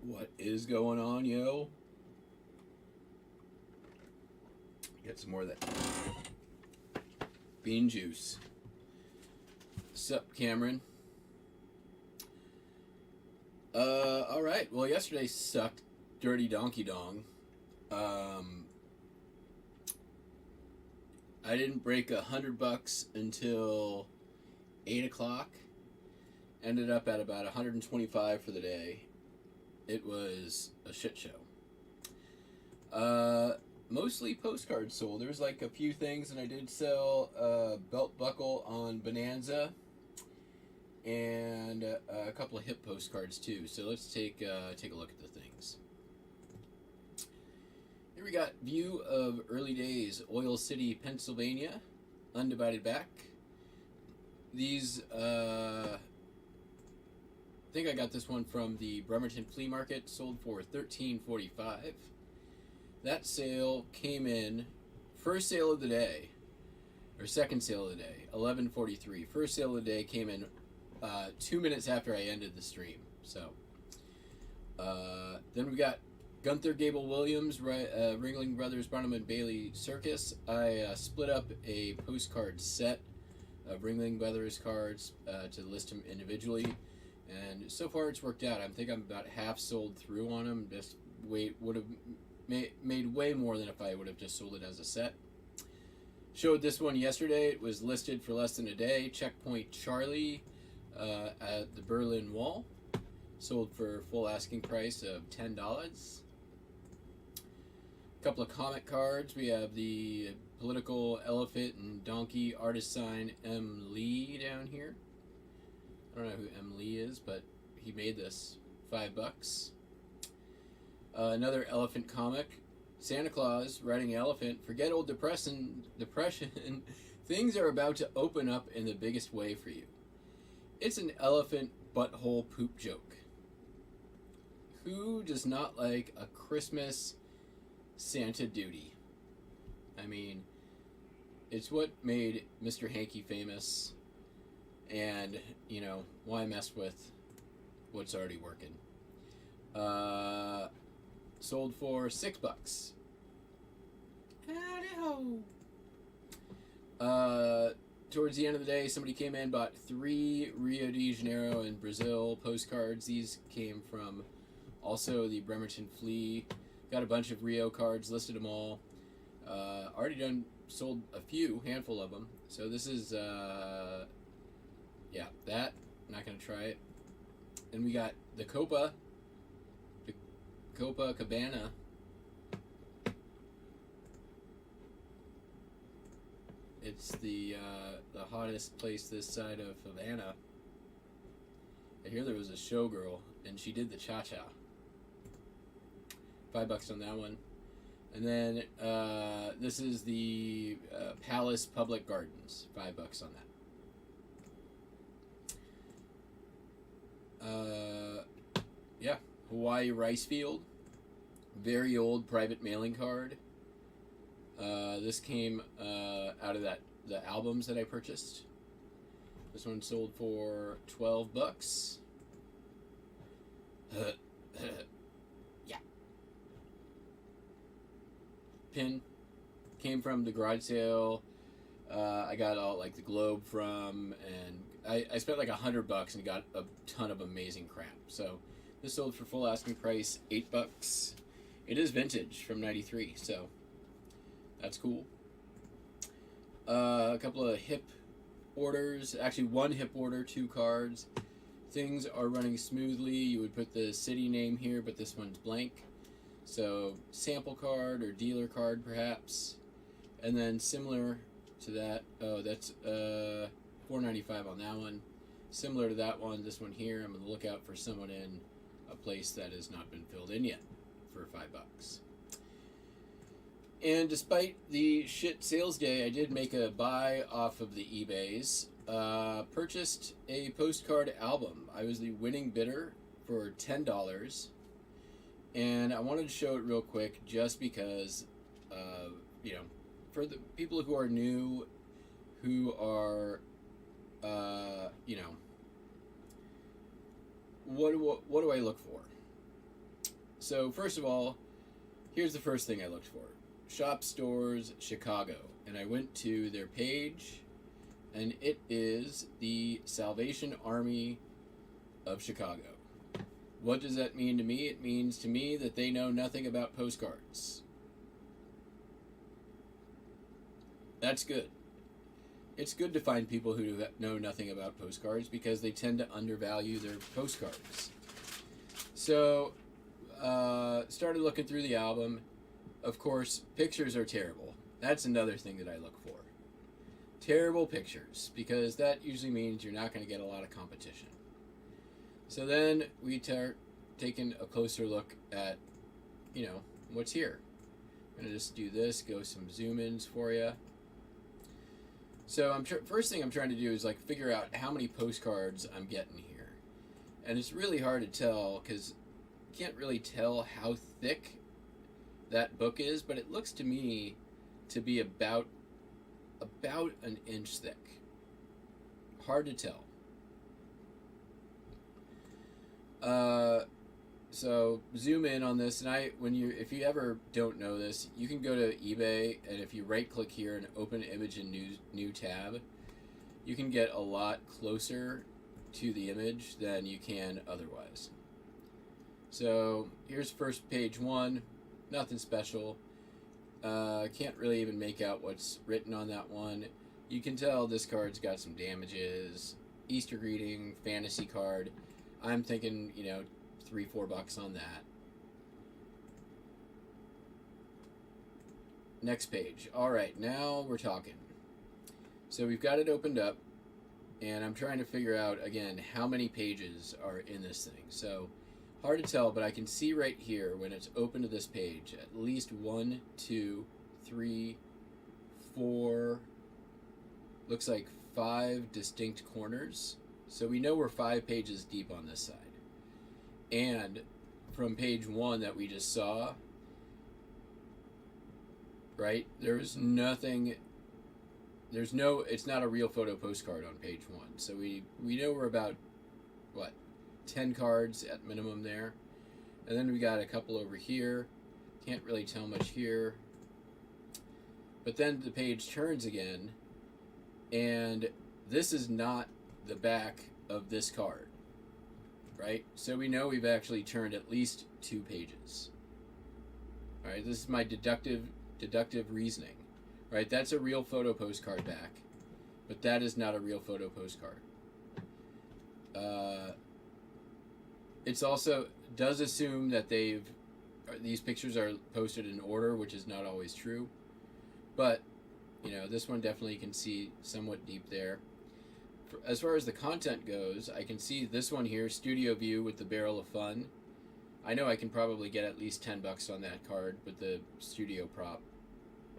What is going on, yo? Get some more of that bean juice. Sup, Cameron? Alright. Well, yesterday sucked dirty donkey dong. I didn't break $100 until 8 o'clock. Ended up at about 125 for the day. It was a shit show. Mostly postcards sold. There was like a few things, and I did sell a belt buckle on Bonanza and a couple of hip postcards too. So let's take a look at the things. Here we got view of early days, Oil City, Pennsylvania, undivided back. These I think I got this one from the Bremerton Flea Market, sold for $13.45. That sale came in, first sale of the day, or second sale of the day, $11.43. First sale of the day came in 2 minutes after I ended the stream. So, then we got Gunther Gable Williams, Ringling Brothers, Barnum and Bailey Circus. I split up a postcard set of Ringling Brothers cards to list them individually. And so far it's worked out. I think I'm about half sold through on them. Just would have made way more than if I would have just sold it as a set. Showed this one yesterday. It was listed for less than a day. Checkpoint Charlie at the Berlin Wall. Sold for full asking price of $10. A couple of comic cards. We have the political elephant and donkey artist sign M. Lee down here. I don't know who M. Lee is, but he made this. $5. Another elephant comic. Santa Claus riding an elephant. Forget old depression. Things are about to open up in the biggest way for you. It's an elephant butthole poop joke. Who does not like a Christmas Santa duty? I mean, it's what made Mr. Hanky famous. And, you know, why mess with what's already working? Sold for $6. Howdy ho! Towards the end of the day, somebody came in, bought 3 Rio de Janeiro and Brazil postcards. These came from also the Bremerton Flea. Got a bunch of Rio cards, listed them all. Already sold a handful of them. So this is, yeah, that. Not going to try it. And we got the Copacabana. It's the hottest place this side of Havana. I hear there was a showgirl, and she did the cha-cha. $5 on that one. And then this is the Palace Public Gardens. $5 on that. Yeah, Hawaii rice field. Very old private mailing card. This came out of the albums that I purchased. This one sold for $12. Yeah. Pin came from the garage sale. I got all like the globe from, and I spent like $100 and got a ton of amazing crap. So this sold for full asking price $8. It is vintage from '93, so that's cool. A couple of hip orders, actually one hip order, 2 cards. Things are running smoothly. You would put the city name here, but this one's blank. So sample card or dealer card perhaps, and then similar to that. Oh, that's $4.95 on that one. Similar to that one, this one here. I'm on the lookout for someone in a place that has not been filled in yet for $5. And despite the shit sales day, I did make a buy off of the eBays. Purchased a postcard album. I was the winning bidder for $10. And I wanted to show it real quick just because, you know, for the people who are new, who are, you know, what do I look for? So first of all, here's the first thing I looked for. Shop Stores Chicago. And I went to their page, and it is the Salvation Army of Chicago. What does that mean to me? It means to me that they know nothing about postcards. That's good. It's good to find people who know nothing about postcards because they tend to undervalue their postcards. So, started looking through the album. Of course, pictures are terrible. That's another thing that I look for. Terrible pictures, because that usually means you're not going to get a lot of competition. So then we taking a closer look at, what's here. I'm going to just do this, go some zoom-ins for you. So first thing I'm trying to do is figure out how many postcards I'm getting here. And it's really hard to tell because you can't really tell how thick that book is, but it looks to me to be about an inch thick. Hard to tell. So zoom in on this, and if you ever don't know this, you can go to eBay, and if you right click here and open image in new tab, you can get a lot closer to the image than you can otherwise. So here's first page one, nothing special. Can't really even make out what's written on that one. You can tell this card's got some damages. Easter greeting, fantasy card. I'm thinking, $3-4 on that. Next page. All right, now we're talking. So we've got it opened up, and I'm trying to figure out, again, how many pages are in this thing. So hard to tell, but I can see right here when it's open to this page, at least 1, 2, 3, 4, looks like 5 distinct corners. So we know we're 5 pages deep on this side. And from page 1 that we just saw, right, it's not a real photo postcard on page 1. So we know we're about, 10 cards at minimum there. And then we got a couple over here. Can't really tell much here. But then the page turns again, and this is not the back of this card, right? So we know we've actually turned at least 2 pages. All right, this is my deductive reasoning, right? That's a real photo postcard back, but that is not a real photo postcard. It's also does assume that these pictures are posted in order, which is not always true, but this one definitely can see somewhat deep there. As far as the content goes, I can see this one here, Studio View with the Barrel of Fun. I know I can probably get at least $10 on that card with the studio prop,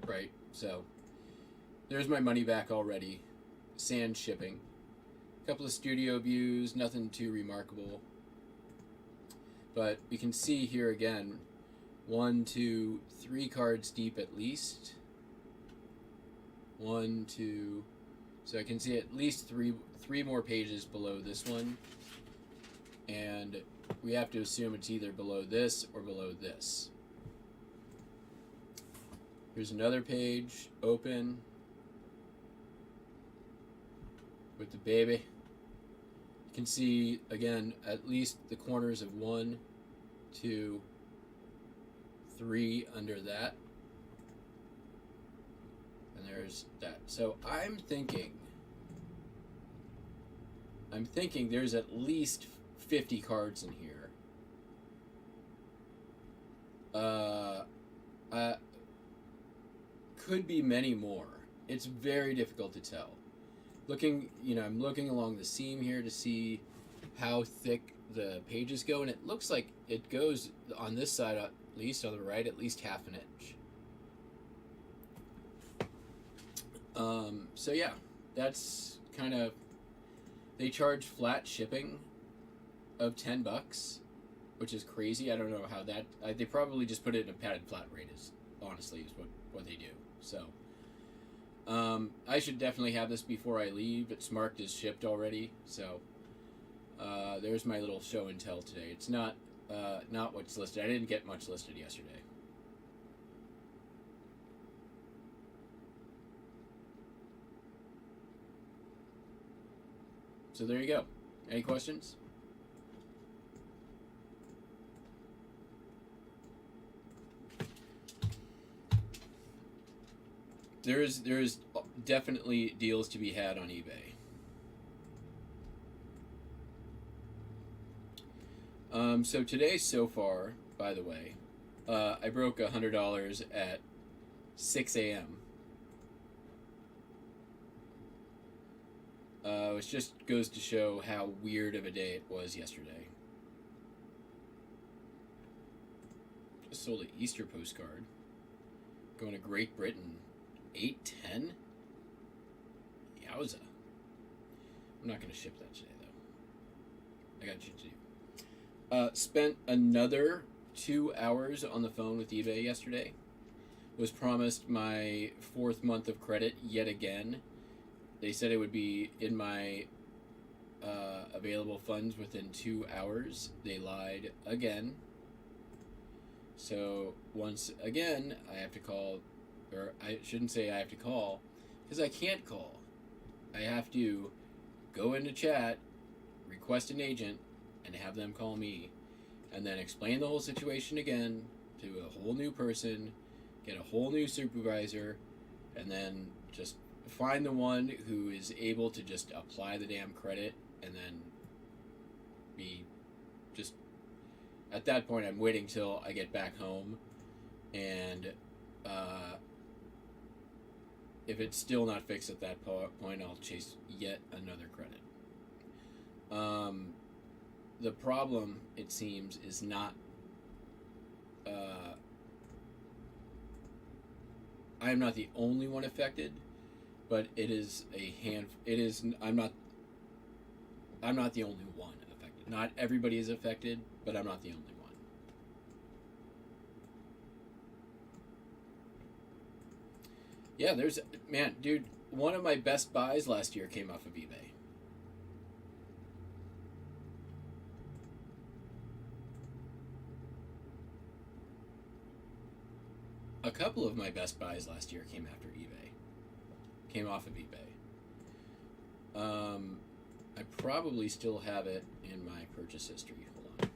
right? So there's my money back already. Sand shipping. A couple of studio views, nothing too remarkable. But we can see here again, 1, 2, 3 cards deep at least. 1, 2, so I can see at least three more pages below this one, and we have to assume it's either below this or below this. Here's another page, open, with the baby. You can see, again, at least the corners of 1, 2, 3 under that. And there's that. So I'm thinking there's at least 50 cards in here. Could be many more. It's very difficult to tell. I'm looking along the seam here to see how thick the pages go, and it looks like it goes on this side, at least on the right, at least half an inch. So yeah, that's kind of, they charge flat shipping of $10, which is crazy. I don't know how that, they probably just put it in a padded flat rate is what they do. So, I should definitely have this before I leave. It's marked as shipped already. So, there's my little show and tell today. It's not not what's listed. I didn't get much listed yesterday. So there you go. Any questions? There is definitely deals to be had on eBay. So today, so far, by the way, I broke $100 at 6 a.m. Which just goes to show how weird of a day it was yesterday. Just sold an Easter postcard. Going to Great Britain. 810? Yowza. I'm not going to ship that today, though. I got shit to do. Spent another 2 hours on the phone with eBay yesterday. Was promised my 4th month of credit yet again. They said it would be in my available funds within 2 hours. They lied again. So once again, I have to call, or I shouldn't say I have to call, because I can't call. I have to go into chat, request an agent, and have them call me, and then explain the whole situation again to a whole new person, get a whole new supervisor, and then just find the one who is able to just apply the damn credit, and then be just, at that point I'm waiting till I get back home, and if it's still not fixed at that point, I'll chase yet another credit. The problem, it seems, is not I am not the only one affected, but it is I'm not the only one affected. Not everybody is affected, but I'm not the only one. Yeah, dude, one of my best buys last year came off of eBay. A couple of my best buys last year came off of eBay. I probably still have it in my purchase history. Hold on.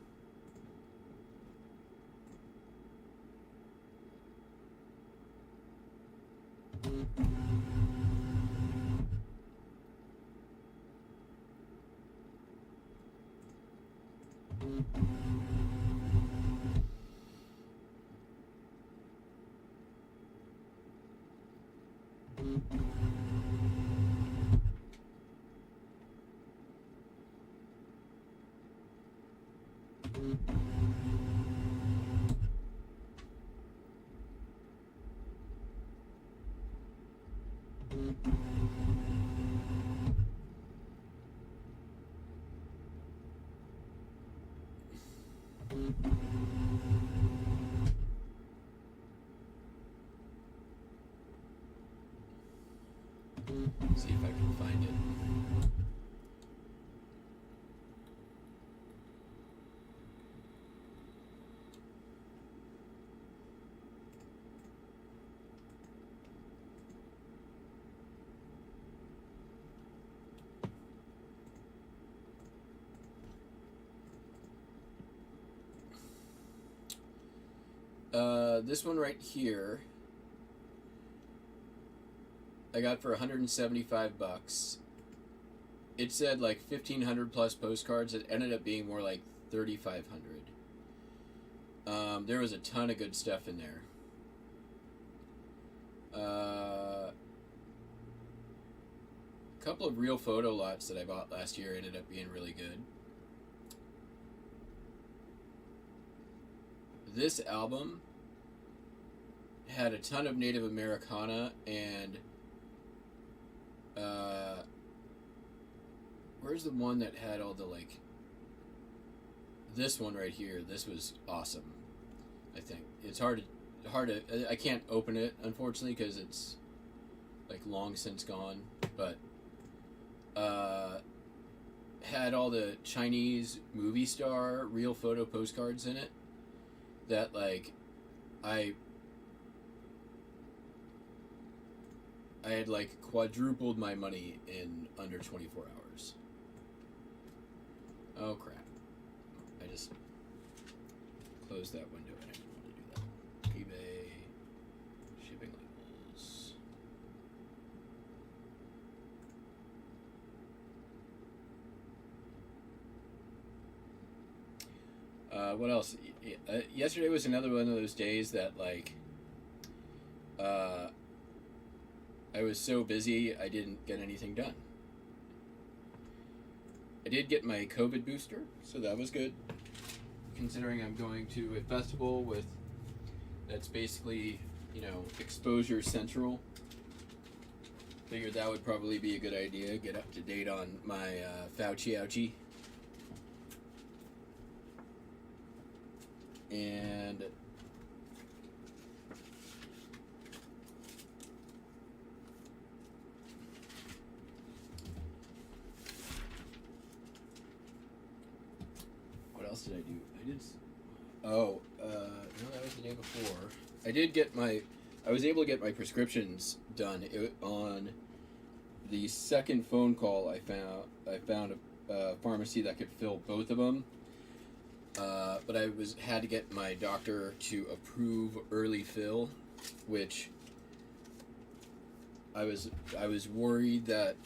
See if I can find it. This one right here, I got for $175. It said like 1,500 plus postcards. It ended up being more like 3,500. There was a ton of good stuff in there. A couple of real photo lots that I bought last year ended up being really good. This album had a ton of Native Americana and where's the one that had all the like, this one right here, this was awesome. I think it's hard to I can't open it unfortunately because it's like long since gone, but had all the Chinese movie star real photo postcards in it that, like, I had, like, quadrupled my money in under 24 hours. Oh, crap. I just closed that window. I didn't want to do that. eBay, shipping labels. What else? Yesterday was another one of those days that, like, I was so busy I didn't get anything done. I did get my COVID booster, so that was good. Considering I'm going to a festival that's basically, exposure central. Figured that would probably be a good idea. Get up to date on my Fauci ouchie. And what else did I do? No, that was the day before. I was able to get my prescriptions done on the second phone call. I found a pharmacy that could fill both of them. But I had to get my doctor to approve early fill, which I was worried that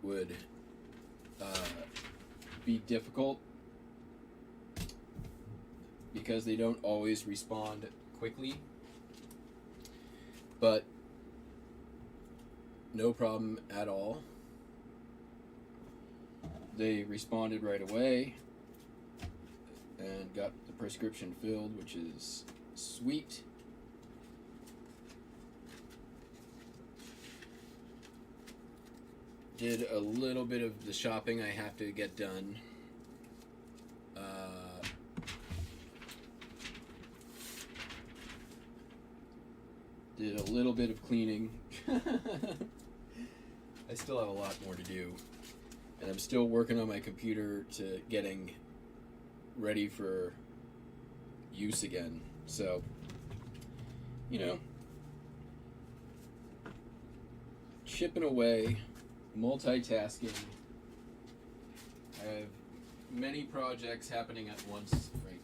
would be difficult because they don't always respond quickly. But no problem at all. They responded right away and got the prescription filled, which is sweet. Did a little bit of the shopping I have to get done. Did a little bit of cleaning. I still have a lot more to do. And I'm still working on my computer to getting ready for use again. So, chipping away, multitasking. I have many projects happening at once right now.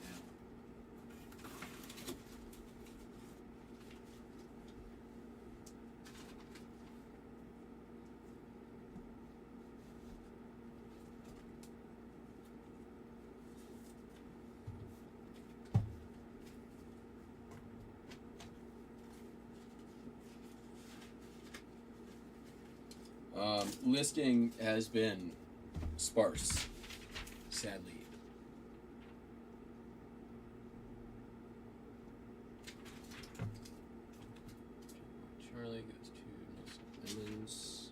Listing has been sparse, sadly. Charlie goes to Lemons.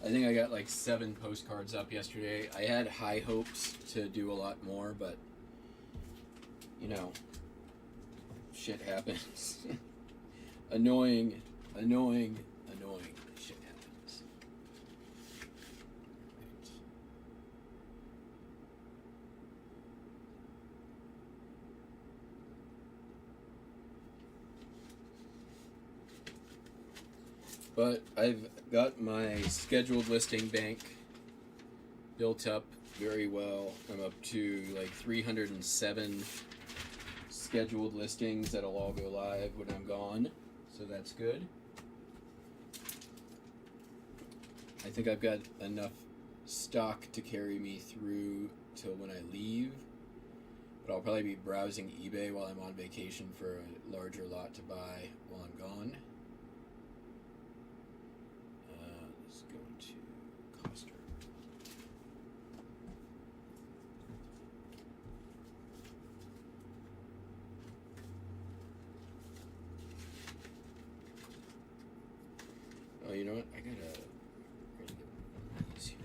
I think I got like 7 postcards up yesterday. I had high hopes to do a lot more, but shit happens. annoying shit happens. But I've got my scheduled listing bank built up very well. I'm up to like 307 scheduled listings that'll all go live when I'm gone, so that's good. I think I've got enough stock to carry me through till when I leave, but I'll probably be browsing eBay while I'm on vacation for a larger lot to buy while I'm gone. Let's go to Coster. Oh, you know what? I gotta get these here.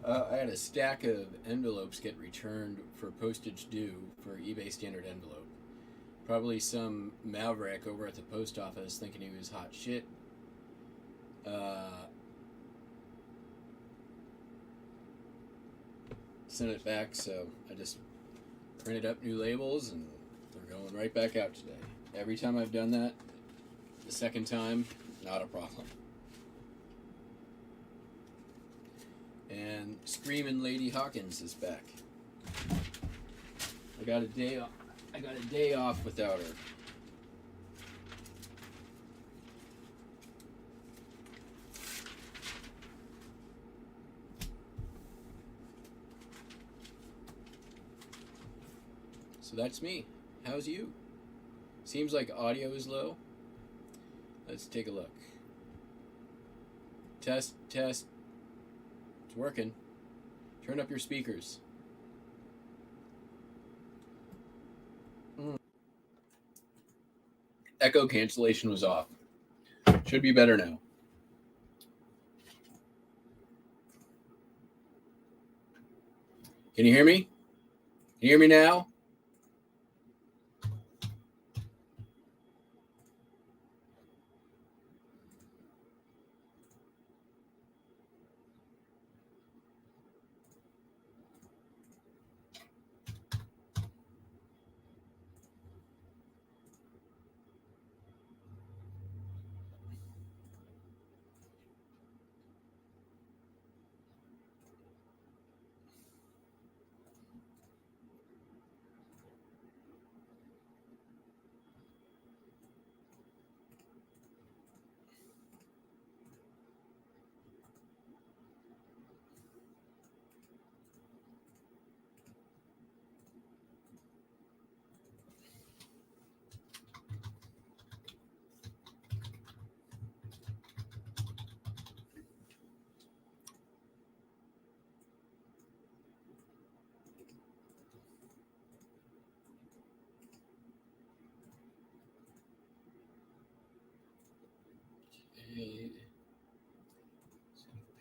I had a stack of envelopes get returned for postage due for eBay standard envelope. Probably some maverick over at the post office thinking he was hot shit. Sent it back, so I just printed up new labels and they're going right back out today. Every time I've done that, the second time, not a problem. And Screamin' Lady Hawkins is back. I got a day off without her. So that's me. How's you? Seems like audio is low. Let's take a look. Test. It's working. Turn up your speakers. Echo cancellation was off. Should be better now. Can you hear me? Can you hear me now?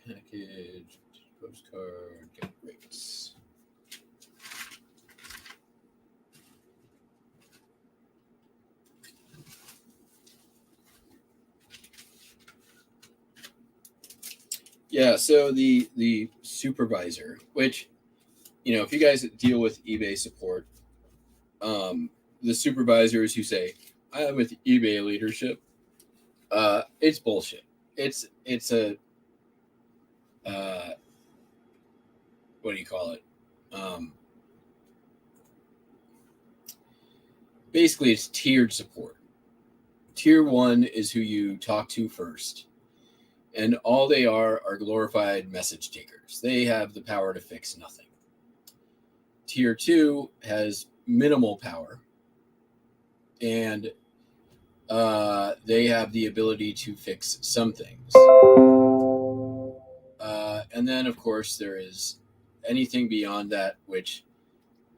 Package, postcard, get rates. Yeah, so the supervisor, which, if you guys deal with eBay support, the supervisors who say, I am with eBay leadership, it's bullshit. It's a what do you call it? Basically, it's tiered support. Tier 1 is who you talk to first, and all they are glorified message takers. They have the power to fix nothing. Tier 2 has minimal power, and they have the ability to fix some things. And then, of course, there is anything beyond that, which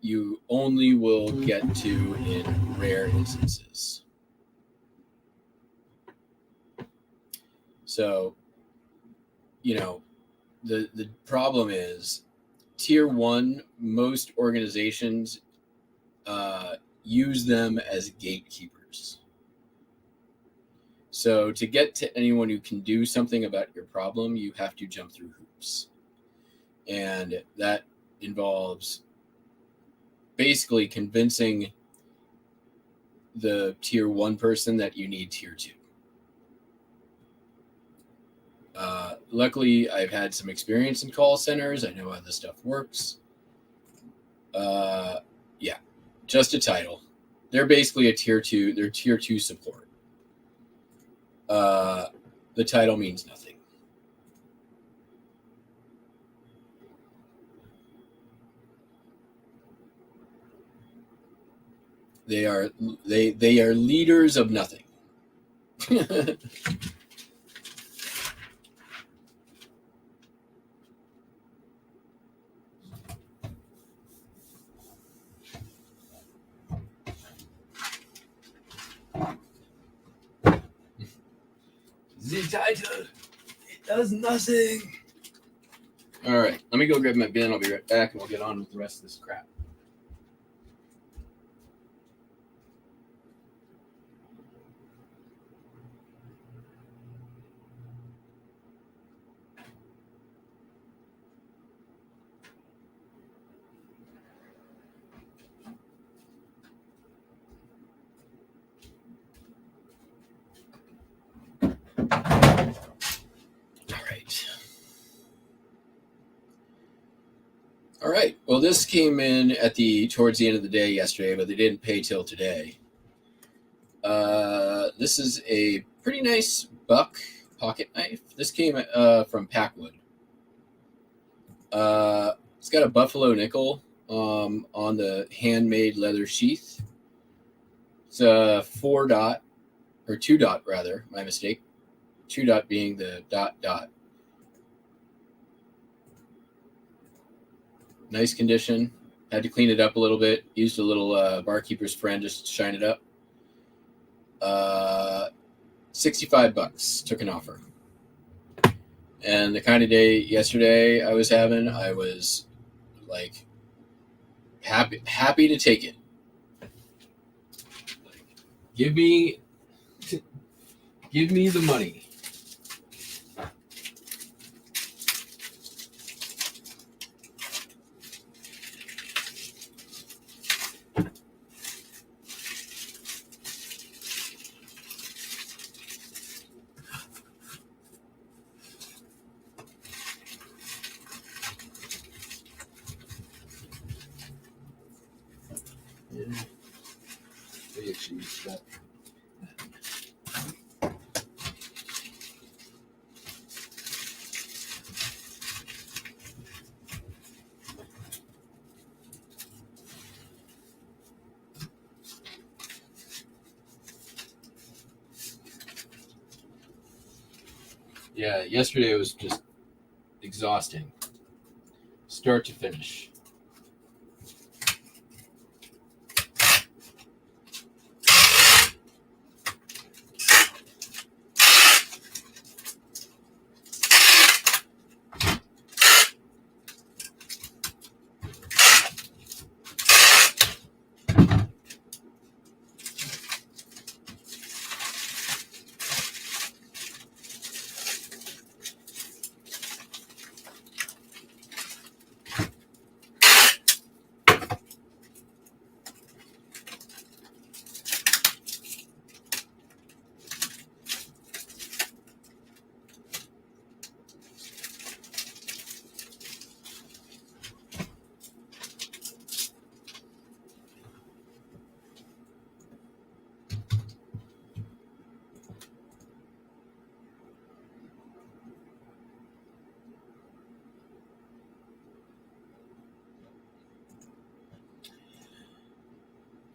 you only will get to in rare instances. So, the problem is tier 1, most organizations use them as gatekeepers. So to get to anyone who can do something about your problem, you have to jump through hoops. And that involves basically convincing the tier 1 person that you need tier 2. Luckily, I've had some experience in call centers. I know how this stuff works. Yeah, just a title. They're basically a tier 2. They're tier 2 support. The title means nothing. They are leaders of nothing. The title, it does nothing. All right, let me go grab my bin. I'll be right back, and we'll get on with the rest of this crap. All right. Well, this came in towards the end of the day yesterday, but they didn't pay till today. This is a pretty nice buck pocket knife. This came from Packwood. It's got a buffalo nickel on the handmade leather sheath. It's a 4-dot, or 2-dot rather, my mistake. 2-dot being the dot. Nice condition. Had to clean it up a little bit. Used a little barkeeper's friend just to shine it up. $65. Took an offer. And the kind of day yesterday I was having, I was like happy to take it. Give me the money. We actually use that. Yeah, yesterday was just exhausting, start to finish.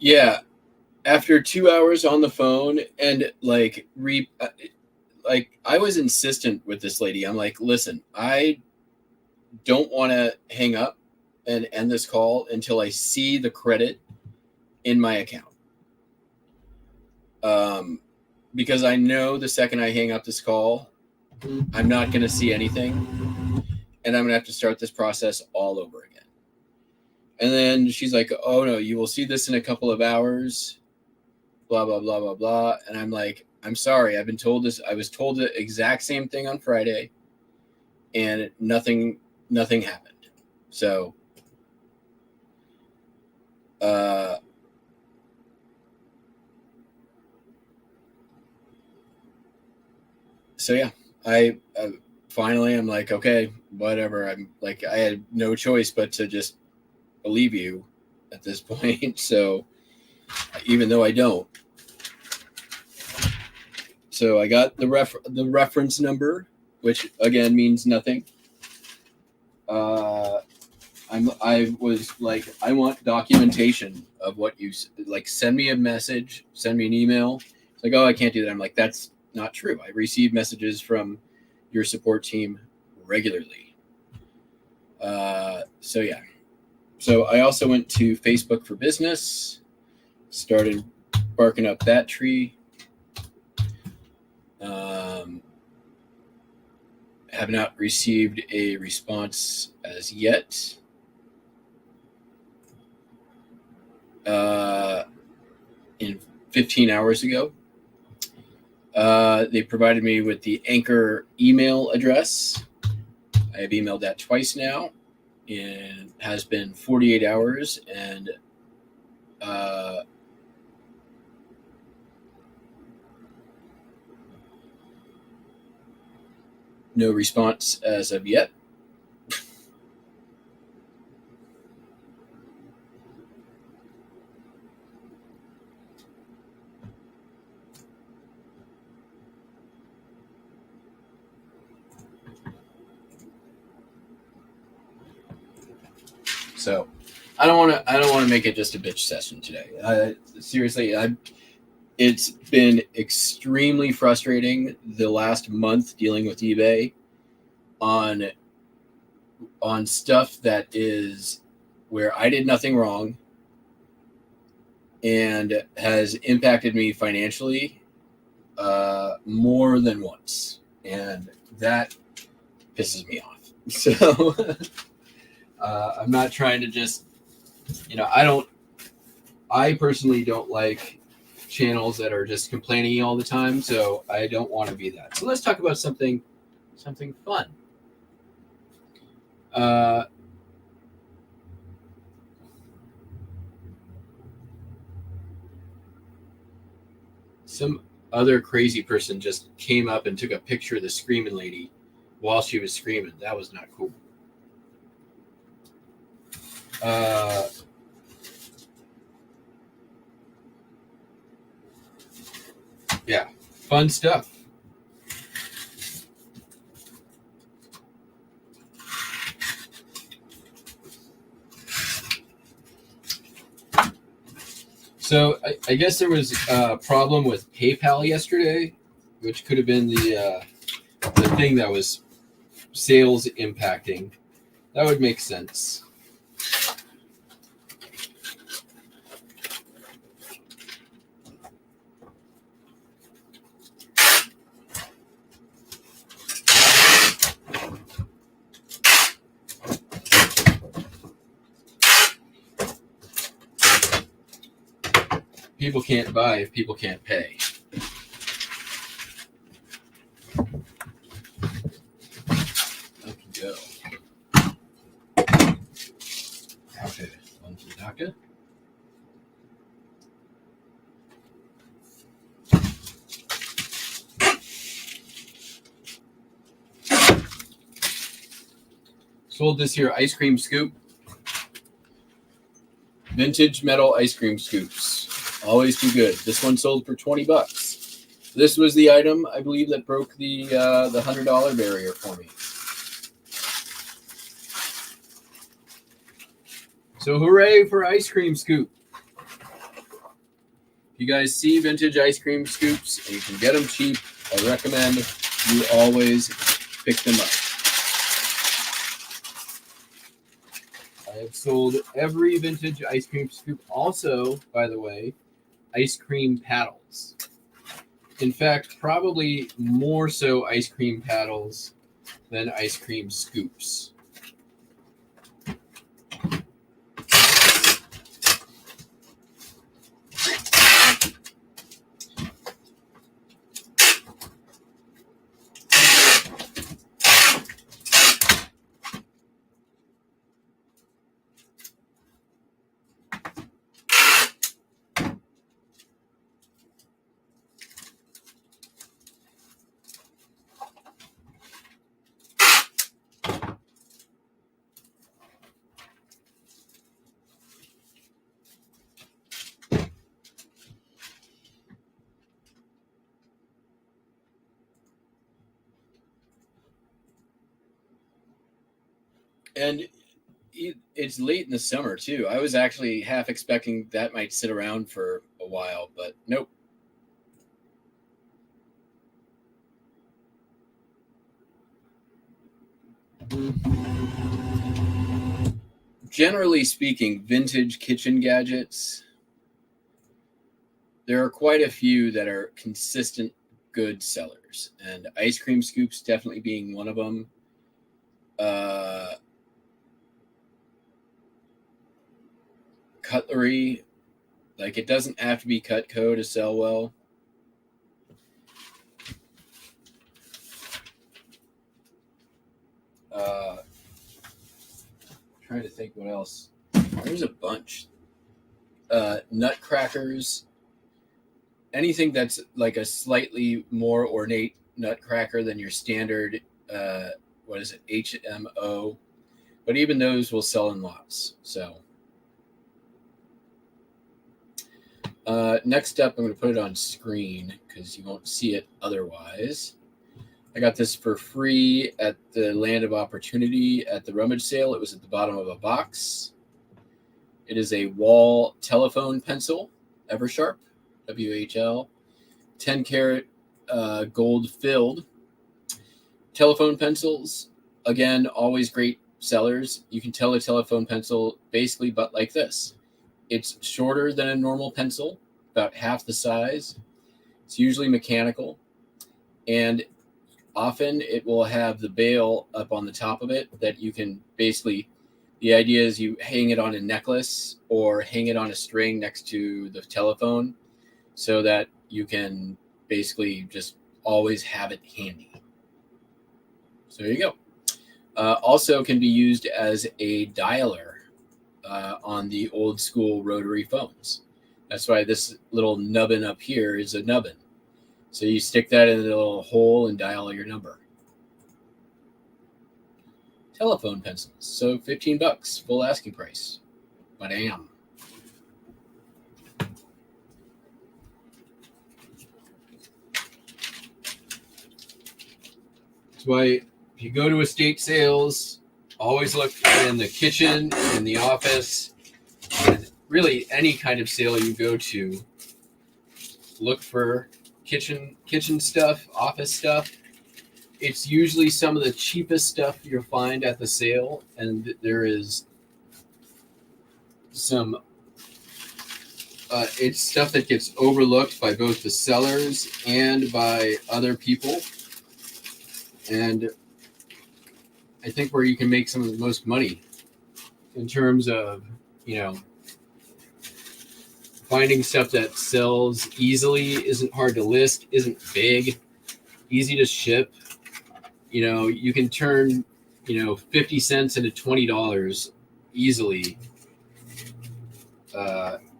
Yeah, after 2 hours on the phone and like I was insistent with this lady. I'm like, listen, I don't want to hang up and end this call until I see the credit in my account. Because I know the second I hang up this call, I'm not going to see anything, and I'm going to have to start this process all over again. And then she's like, oh no, you will see this in a couple of hours, blah, blah, blah, blah, blah. And I'm like, I'm sorry. I've been told this. I was told the exact same thing on Friday, and nothing happened. So, yeah, I finally, I'm like, okay, whatever. I'm like, I had no choice but to just believe you at this point. So even though I don't. So I got the reference number, which again means nothing. I was like, I want documentation of what you like. Send me a message, send me an email. It's like, oh, I can't do that. I'm like, that's not true. I receive messages from your support team regularly. So yeah. So I also went to Facebook for Business, started barking up that tree. Have not received a response as yet. In 15 hours ago. They provided me with the Anchor email address. I have emailed that twice now. It has been 48 hours, and no response as of yet. So I don't want to make it just a bitch session today. Seriously, it's been extremely frustrating the last month dealing with eBay on stuff that is where I did nothing wrong and has impacted me financially more than once, and that pisses me off. So I'm not trying to just, I personally don't like channels that are just complaining all the time, so I don't want to be that. So let's talk about something fun. Some other crazy person just came up and took a picture of the screaming lady while she was screaming. That was not cool. Yeah, fun stuff. So I guess there was a problem with PayPal yesterday, which could have been the thing that was sales impacting. That would make sense. People can't buy if people can't pay. Up you go. Okay, on to the doctor. Sold this here ice cream scoop. Vintage metal ice cream scoops. Always do good. This one sold for $20. This was the item, I believe, that broke the $100 barrier for me. So hooray for ice cream scoop. If you guys see vintage ice cream scoops and you can get them cheap, I recommend you always pick them up. I have sold every vintage ice cream scoop. Also, by the way, ice cream paddles. In fact, probably more so ice cream paddles than ice cream scoops. And it's late in the summer, too. I was actually half expecting that might sit around for a while, but nope. Generally speaking, vintage kitchen gadgets, there are quite a few that are consistent good sellers, and ice cream scoops definitely being one of them. Cutlery, like it doesn't have to be Cutco to sell well. Trying to think what else. There's a bunch. Nutcrackers. Anything that's like a slightly more ornate nutcracker than your standard, HMO. But even those will sell in lots. So next up, I'm going to put it on screen because you won't see it otherwise. I got this for free at the Land of Opportunity at the rummage sale. It was at the bottom of a box. It is a wall telephone pencil, Eversharp, WHL, 10 karat gold filled. Telephone pencils, again, always great sellers. You can tell a telephone pencil basically but like this. It's shorter than a normal pencil, about half the size. It's usually mechanical, and often it will have the bail up on the top of it that you can basically, the idea is you hang it on a necklace or hang it on a string next to the telephone so that you can basically just always have it handy. So there you go. Also can be used as a dialer on the old school rotary phones. That's why this little nubbin up here is a nubbin. So you stick that in a little hole and dial your number. Telephone pencils. So $15, full asking price. Bam. That's why if you go to estate sales, always look in the kitchen, in the office, and really any kind of sale you go to, look for kitchen stuff, office stuff. It's usually some of the cheapest stuff you'll find at the sale, and there is some it's stuff that gets overlooked by both the sellers and by other people. And I think where you can make some of the most money in terms of, finding stuff that sells easily, isn't hard to list, isn't big, easy to ship. You can turn, 50 cents into $20 easily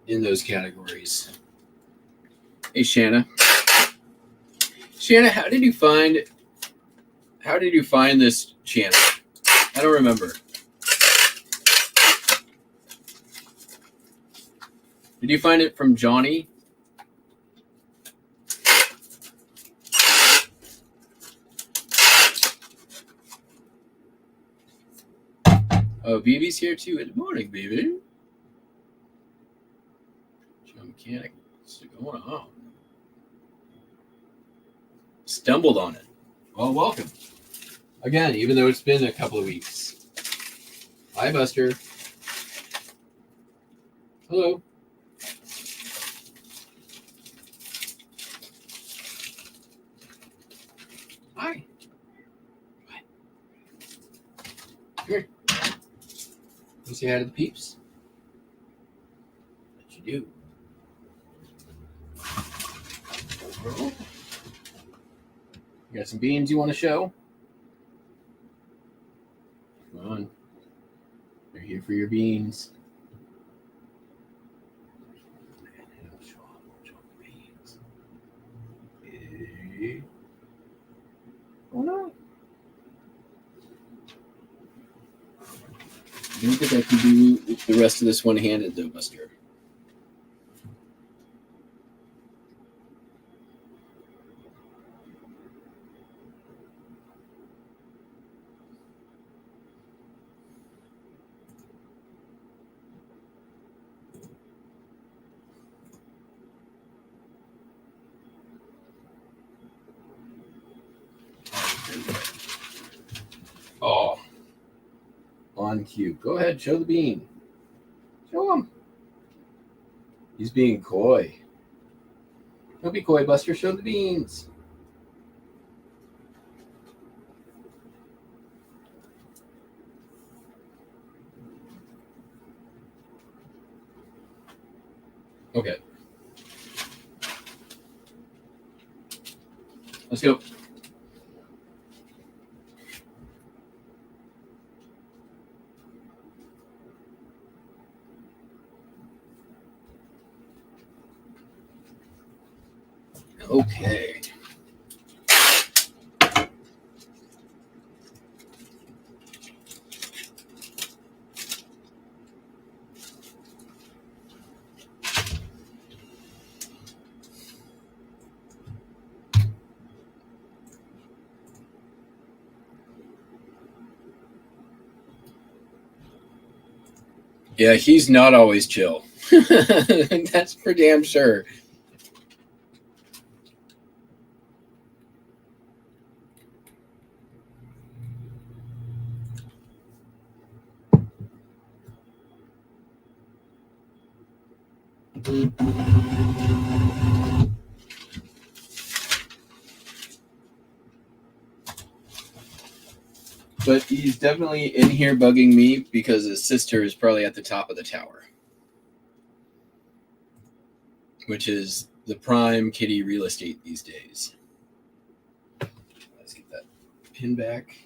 in those categories. Hey, Shanna. Shanna, how did you find this channel? I don't remember. Did you find it from Johnny? Oh, BB's here too. Good morning, BB. Joe Mechanic. What's going on? Stumbled on it. Well, welcome. Again, even though it's been a couple of weeks. Hi, Buster. Hello. Hi. Come here. You say hi to the peeps? What you do? You got some beans you want to show? Come on. They're here for your beans. Hey. Oh no. I don't think I can do the rest of this one-handed though, Buster. Oh. On cue. Go ahead, show the bean. Show him. He's being coy. Don't be coy, Buster. Show the beans. Okay. Let's go. Okay. Yeah, he's not always chill. That's for damn sure. But he's definitely in here bugging me because his sister is probably at the top of the tower, which is the prime kitty real estate these days. Let's get that pin back.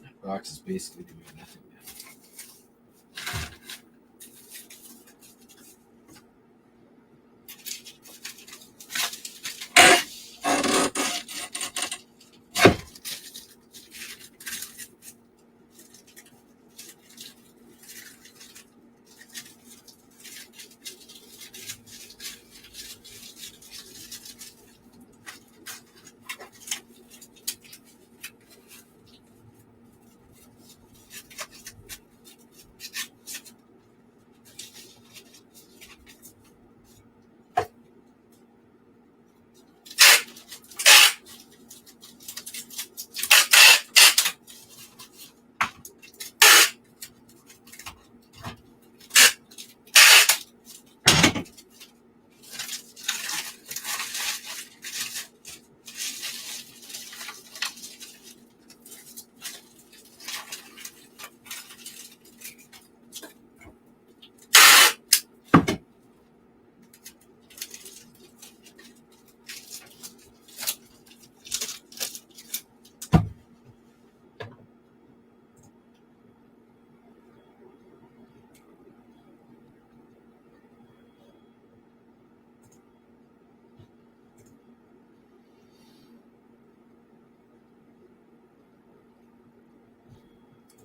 That box is basically doing nothing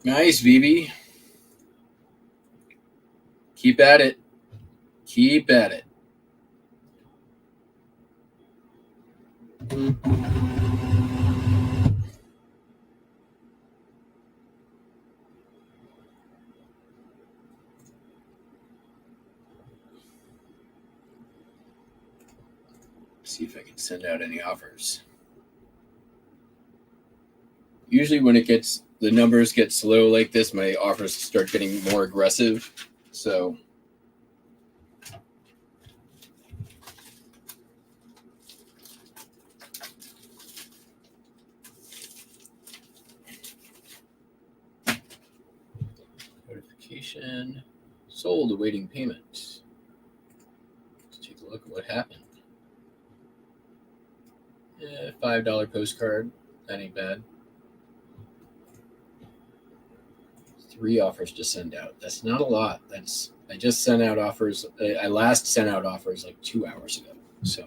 Nice, BB. Keep at it. Keep at it. See if I can send out any offers. Usually when the numbers get slow like this, my offers start getting more aggressive. So notification sold awaiting payment. Let's take a look at what happened. $5 postcard. That ain't bad. 3 offers to send out. That's not a lot. I just sent out offers. I last sent out offers like 2 hours ago. So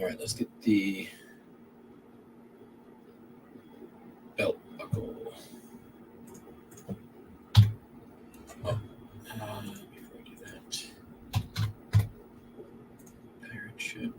All right, let's get the belt buckle. Oh, before I do that, pirate ship.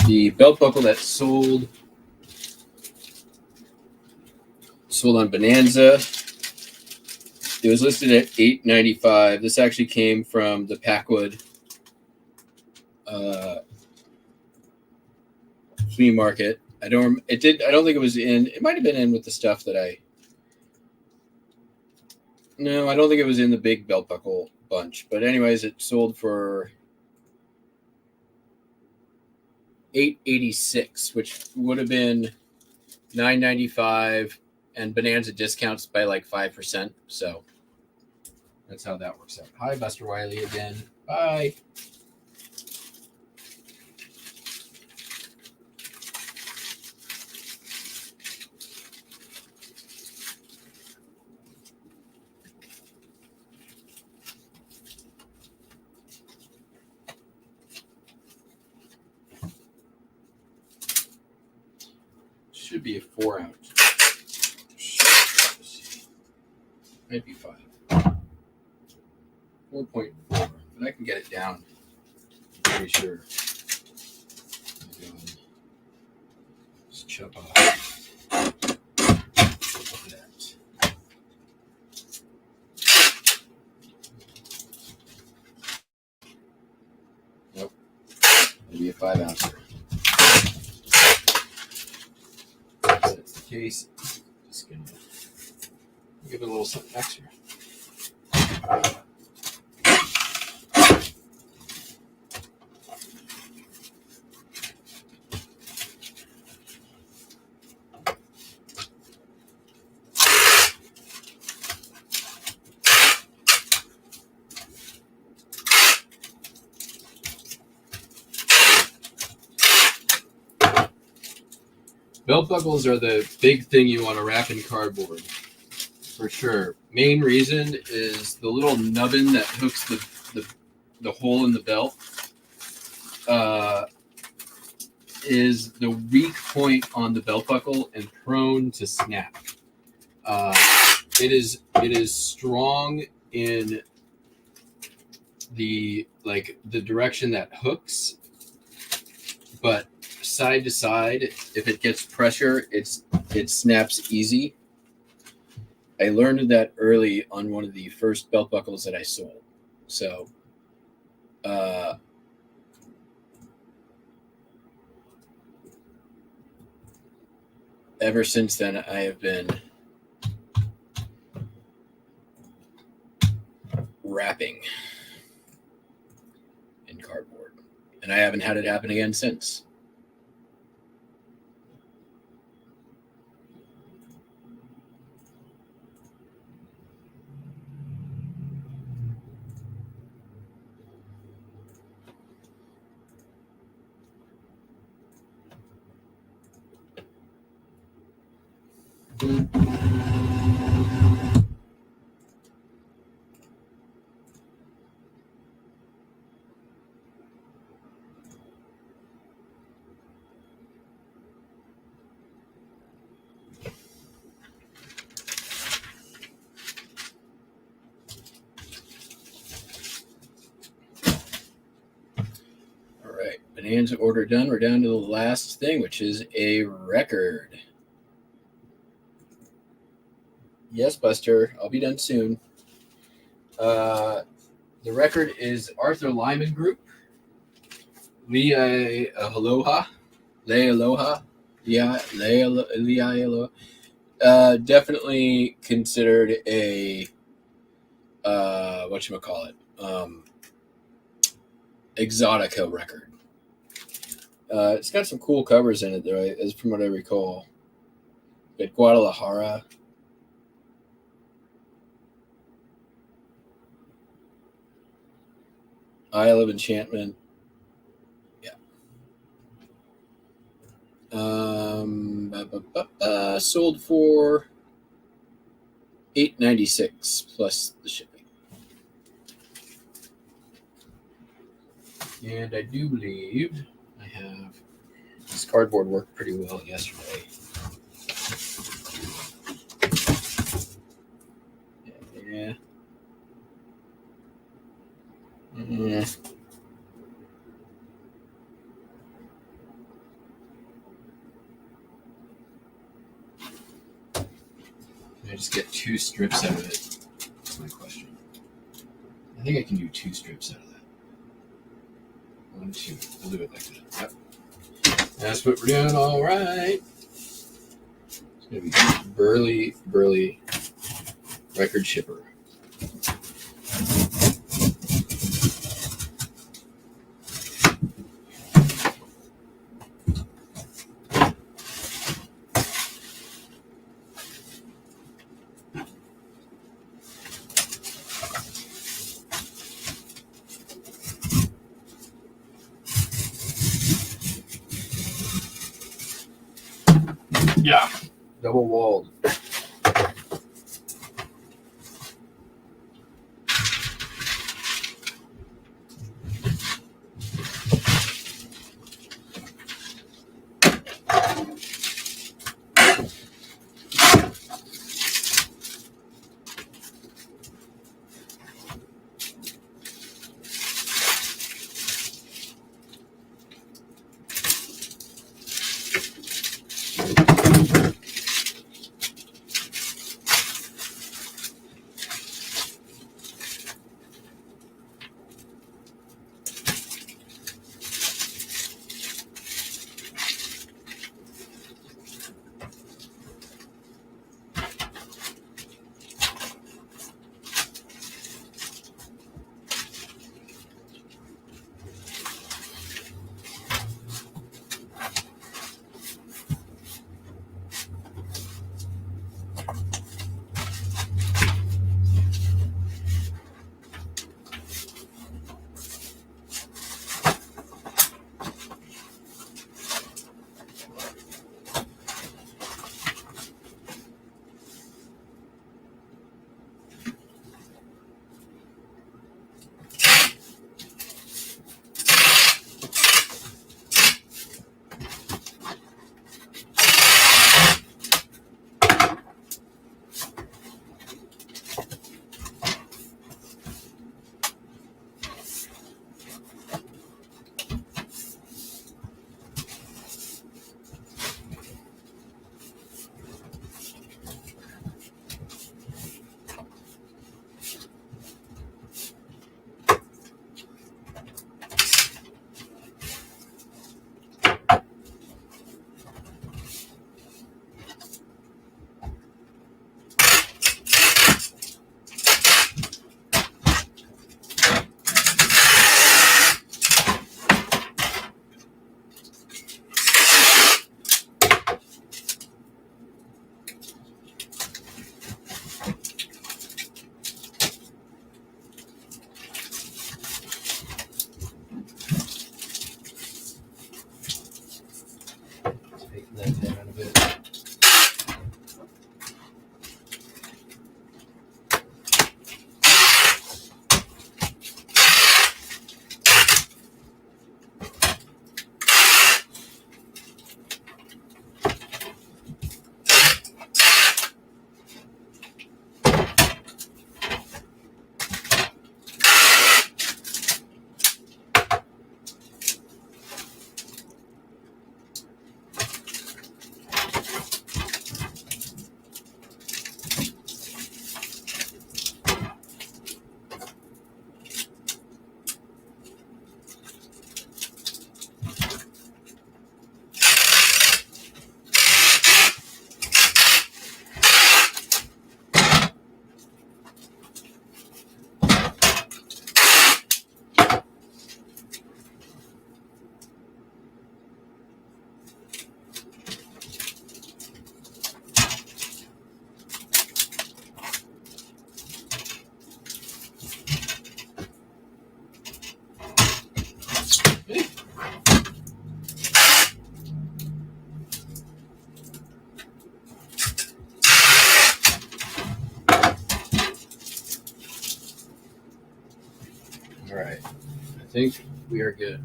The belt buckle that sold on Bonanza. It was listed at $8.95. This actually came from the Packwood flea market. I don't think it was in. It might have been in with the stuff that I. No, I don't think it was in the big belt buckle bunch. But anyways, it sold for $8.86, which would have been $9.95, and Bonanza discounts by like 5%. So that's how that works out. Hi, Buster Wiley again. Bye. Should be a 4 ounce. Might be 5. 4.4, but I can get it down. I'm pretty sure. Just chop off. Nope. Maybe a 5 ounce. If that's the case, just gonna give it a little something extra. Belt buckles are the big thing you want to wrap in cardboard, for sure. Main reason is the little nubbin that hooks the hole in the belt is the weak point on the belt buckle and prone to snap. It is strong in the direction that hooks, but side to side, if it gets pressure, it snaps easy. I learned that early on one of the first belt buckles that I sold. So ever since then, I have been wrapping in cardboard, and I haven't had it happen again since. All right, bonanza order done. We're down to the last thing, which is a record. Yes, Buster, I'll be done soon. The record is Arthur Lyman Group. Lea Aloha. Yeah, Lea Aloha. Definitely considered a whatchamacallit, exotica record. It's got some cool covers in it, though, as from what I recall. Got Guadalajara. Isle of Enchantment. Yeah. Sold for $8.96 plus the shipping. And I do believe I have this cardboard worked pretty well yesterday. Yeah. I just get 2 strips out of it? That's my question. I think I can do 2 strips out of that. 1, 2. I'll do it like that. Yep. That's what we're doing. All right. It's going to be burly record shipper. Yeah. Double walled. think we are good.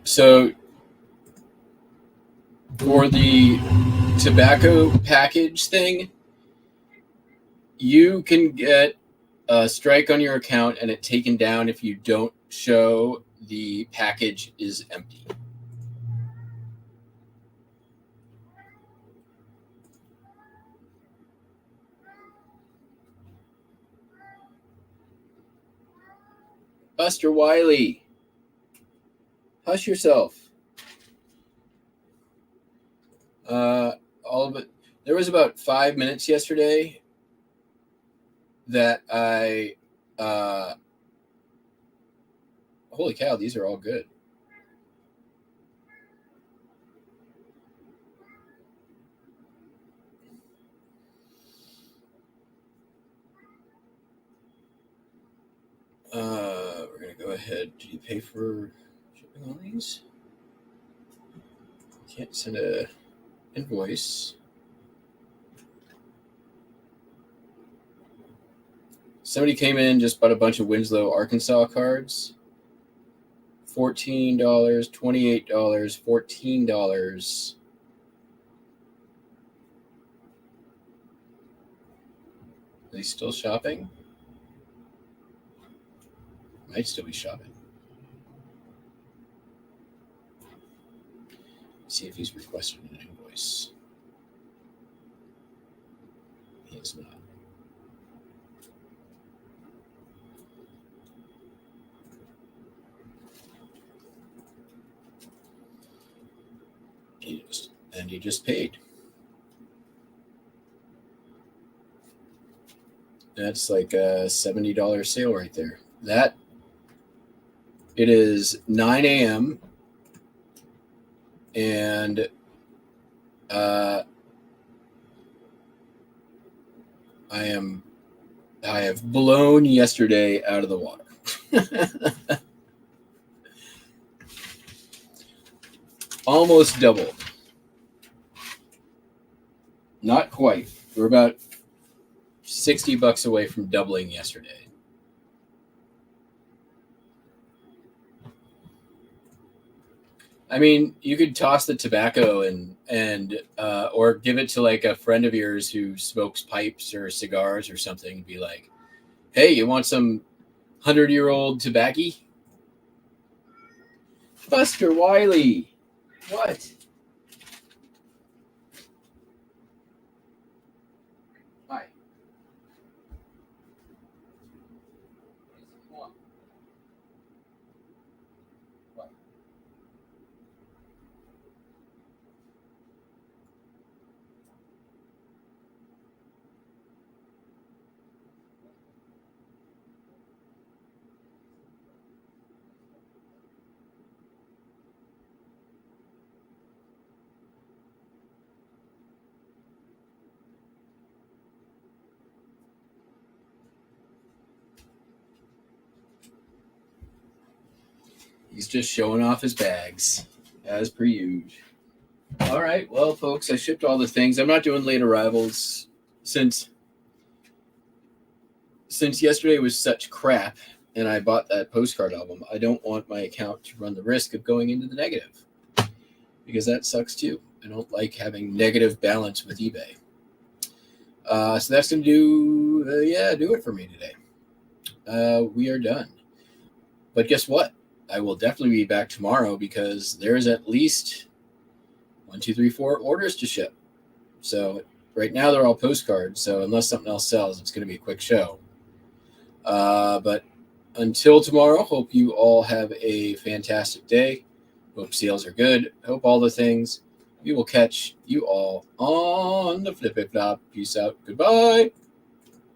So for the tobacco package thing, you can get a strike on your account and it taken down if you don't show the package is empty. Buster Wiley, hush yourself. All of it. There was about 5 minutes yesterday that I. Holy cow! These are all good. We're gonna go ahead. Did you pay for shipping on these? Can't send a invoice. Somebody came in, just bought a bunch of Winslow, Arkansas cards. $14, $28, $14. Are they still shopping? Might still be shopping. See if he's requested an invoice. He is not. He just paid. That's like a $70 sale right there. It is 9 a.m. and I have blown yesterday out of the water. Almost doubled. Not quite. We're about $60 away from doubling yesterday. I mean, you could toss the tobacco and or give it to like a friend of yours who smokes pipes or cigars or something and be like, hey, you want some 100-year-old tobacco? Buster Wiley. What? Hi. What? He's just showing off his bags, as per usual. All right, well, folks, I shipped all the things. I'm not doing late arrivals since yesterday was such crap, and I bought that postcard album. I don't want my account to run the risk of going into the negative, because that sucks too. I don't like having negative balance with eBay. So that's gonna do it for me today. We are done. But guess what? I will definitely be back tomorrow because there's at least 1, 2, 3, 4 orders to ship. So right now they're all postcards. So unless something else sells, it's going to be a quick show. But until tomorrow, hope you all have a fantastic day. Hope sales are good. Hope all the things. We will catch you all on the Flip It Flop. Peace out. Goodbye.